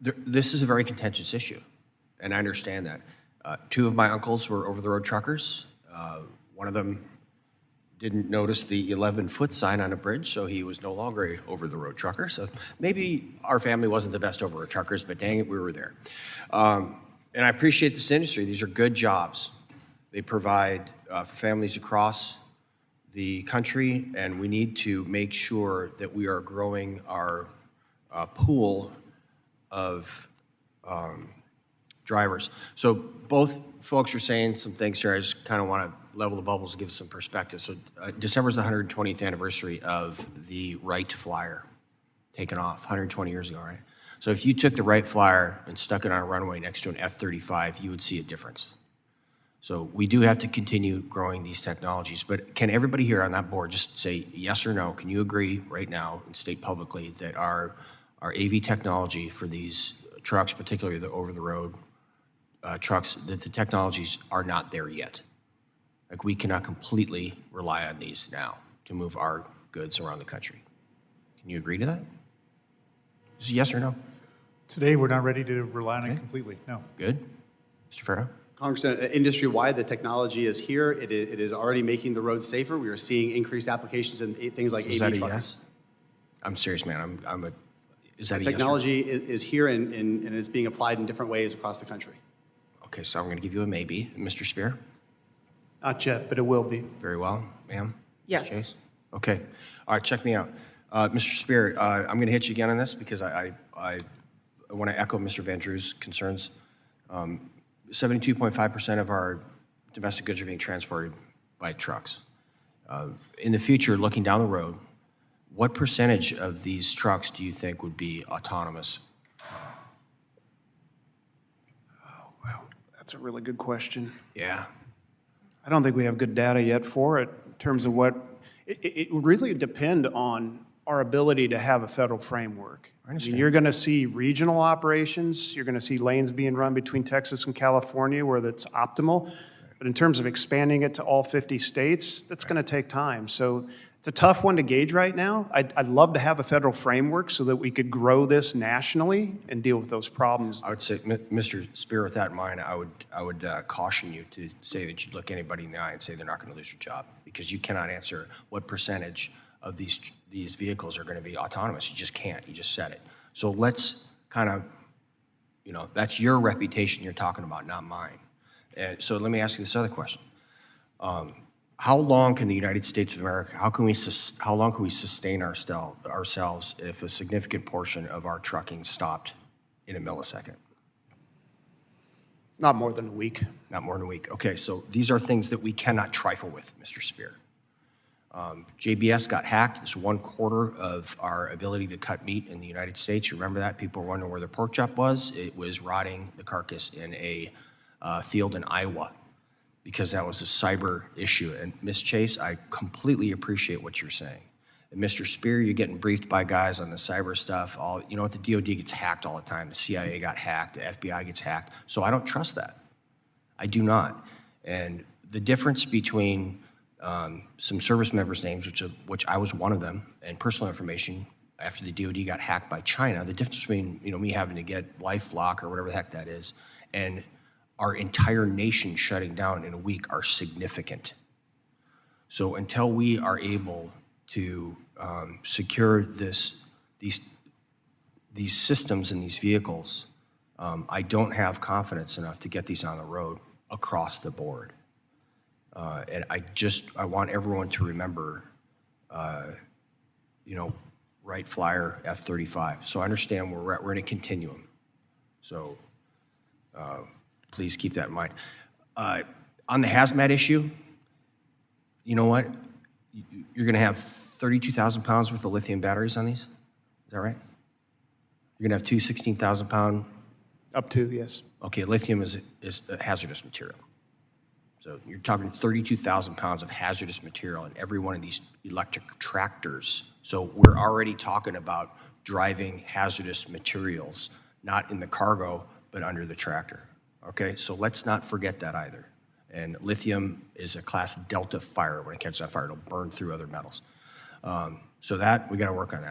This is a very contentious issue, and I understand that. Two of my uncles were over-the-road truckers. One of them didn't notice the 11-foot sign on a bridge, so he was no longer a over-the-road trucker. So maybe our family wasn't the best over-the-road truckers, but dang it, we were there. And I appreciate this industry. These are good jobs. They provide for families across the country, and we need to make sure that we are growing our pool of drivers. So both folks are saying some things here. I just kind of want to level the bubbles and give some perspective. So December is the 120th anniversary of the Wright Flyer taken off 120 years ago, right? So if you took the Wright Flyer and stuck it on a runway next to an F-35, you would see a difference. So we do have to continue growing these technologies, but can everybody here on that board just say yes or no? Can you agree right now and state publicly that our AV technology for these trucks, particularly the over-the-road trucks, that the technologies are not there yet? Like, we cannot completely rely on these now to move our goods around the country. Can you agree to that? Is it yes or no? Today, we're not ready to rely on it completely, no. Good. Mr. Farrow? Congressman, industry-wide, the technology is here. It is already making the roads safer. We are seeing increased applications in things like Is AV that a trucking. yes? I'm serious, man. Is that a Technology is here and is being applied in different ways across the country. yes? Okay, so I'm going to give you a maybe. Mr. Spear? Not yet, but it will be. Very well. Ma'am? Yes. Mr. Chase? Okay. All right, check me out. Mr. Spear, I'm going to hit you again on this because I want to echo Mr. Van Drew's concerns. 72.5% of our domestic goods are being transported by trucks. In the future, looking down the road, what percentage of these trucks do you think would be autonomous? Oh, wow, that's a really good question. Yeah. I don't think we have good data yet for it in terms of what, it would really depend on our ability to have a federal framework. I understand. You're going to see regional operations, you're going to see lanes being run between Texas and California where that's optimal, but in terms of expanding it to all 50 states, that's going to take time. So it's a tough one to gauge right now. I'd love to have a federal framework so that we could grow this nationally and deal with those problems. I would say, Mr. Spear, with that in mind, I would caution you to say that you'd look anybody in the eye and say they're not going to lose their job, because you cannot answer what percentage of these vehicles are going to be autonomous. You just can't. You just said it. So let's kind of, that's your reputation you're talking about, not mine. And so let me ask you this other question. How long can the United States of America, how long can we sustain ourselves if a significant portion of our trucking stopped in a millisecond? Not more than a week. Not more than a week. Okay, so these are things that we cannot trifle with, Mr. Spear. JBS got hacked. It's 1/4 of our ability to cut meat in the United States. You remember that? People were wondering where their pork chop was. It was rotting the carcass in a field in Iowa, because that was a cyber issue. And Ms. Chase, I completely appreciate what you're saying. And Mr. Spear, you're getting briefed by guys on the cyber stuff. The DOD gets hacked all the time. The CIA got hacked. The FBI gets hacked. So I don't trust that. I do not. And the difference between some service members' names, which I was one of them, and personal information after the DOD got hacked by China, the difference between me having to get LifeLock or whatever the heck that is, and our entire nation shutting down in a week are significant. So until we are able to secure these systems and these vehicles, I don't have confidence enough to get these on the road across the board. And I want everyone to remember, Wright Flyer, F-35. So I understand we're in a continuum. So please keep that in mind. On the hazmat issue, you know what? You're going to have 32,000 pounds worth of lithium batteries on these? Is that right? You're going to have two 16,000-pound? Up to, yes. Okay, lithium is a hazardous material. So you're talking 32,000 pounds of hazardous material in every one of these electric tractors. So we're already talking about driving hazardous materials, not in the cargo, but under the tractor. Okay, so let's not forget that either. And lithium is a class Delta fire. When it catches on fire, it'll burn through other metals. So we got to work on that.